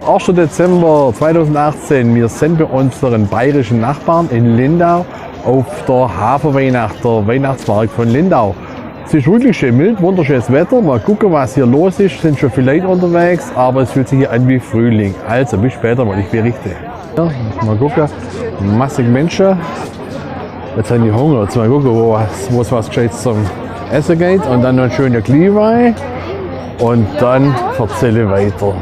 1. Dezember 2018. Wir sind bei unseren bayerischen Nachbarn in Lindau auf der Haferweihnacht, der Weihnachtsmarkt von Lindau. Es ist wirklich schön mild, wunderschönes Wetter. Mal gucken, was hier los ist. Es sind schon viele Leute unterwegs, aber es fühlt sich hier an wie Frühling. Also bis später mal, ich berichte. Ja, mal gucken, massig Menschen. Jetzt haben die Hunger. Jetzt mal gucken, wo es was Gescheites zum Essen geht. Und dann noch ein schöner Glühwein. Und dann erzähle ich weiter.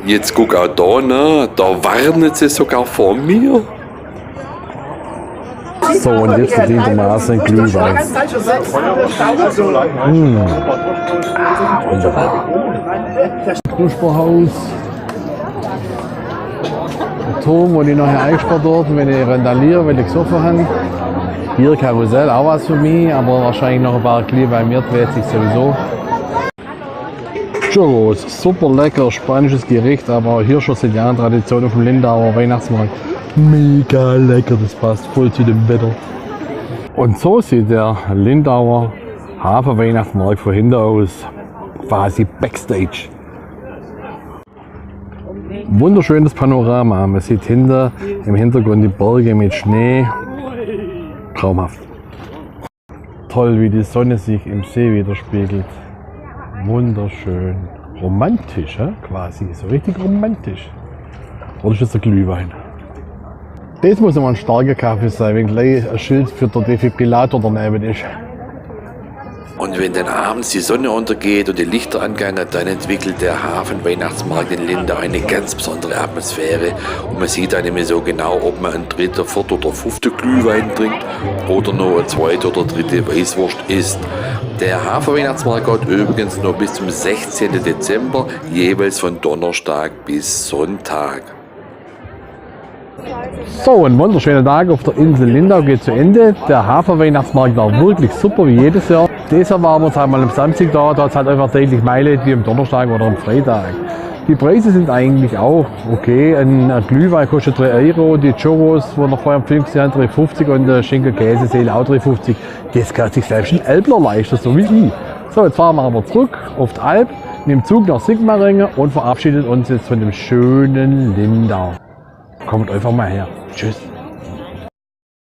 Jetzt guck auch da, ne? Da warnet sie sogar vor mir. So, und jetzt verdient der Maße ein Glühwein. Wunderbar. Knusperhaus. Der Turm, wo die nachher eingesperrt wurden, wenn ich randaliere, wenn ich gesoffen habe. Hier Karussell, auch was für mich, aber wahrscheinlich noch ein paar Glühwein mehr, weiß ich sowieso. Churros, super lecker, spanisches Gericht, aber hier schon seit Jahren Tradition auf dem Lindauer Weihnachtsmarkt. Mega lecker, das passt voll zu dem Wetter. Und so sieht der Lindauer Haferweihnachtsmarkt von hinten aus, quasi Backstage. Wunderschönes Panorama, man sieht hinter im Hintergrund die Berge mit Schnee, traumhaft. Toll, wie die Sonne sich im See widerspiegelt. Wunderschön, romantisch, quasi, so richtig romantisch. Oder ist das der Glühwein? Das muss immer ein starker Kaffee sein, wenn gleich ein Schild für den Defibrillator daneben ist. Und wenn dann abends die Sonne untergeht und die Lichter angehen, dann entwickelt der Hafenweihnachtsmarkt in Lindau eine ganz besondere Atmosphäre. Und man sieht dann nicht so genau, ob man einen 3., 4. oder 5. Glühwein trinkt oder noch eine 2. oder 3. Weißwurst isst. Der Hafenweihnachtsmarkt geht übrigens nur bis zum 16. Dezember, jeweils von Donnerstag bis Sonntag. So, ein wunderschöner Tag auf der Insel Lindau geht zu Ende. Der Haferweihnachtsmarkt war wirklich super, wie jedes Jahr. Dieses Jahr waren wir jetzt einmal am Samstag da hat es halt einfach täglich mehr Leute wie am Donnerstag oder am Freitag. Die Preise sind eigentlich auch okay. Ein Glühwein kostet 3 €, die Churros, die wir vorher im Film gesehen haben, 3,50 € und der Schinken-Käseseele auch 3,50 €. Das kann sich selbst ein Elbler leisten, so wie ich. So, jetzt fahren wir aber zurück auf die Alp, mit dem Zug nach Sigmaringen und verabschieden uns jetzt von dem schönen Lindau. Kommt einfach mal her. Tschüss.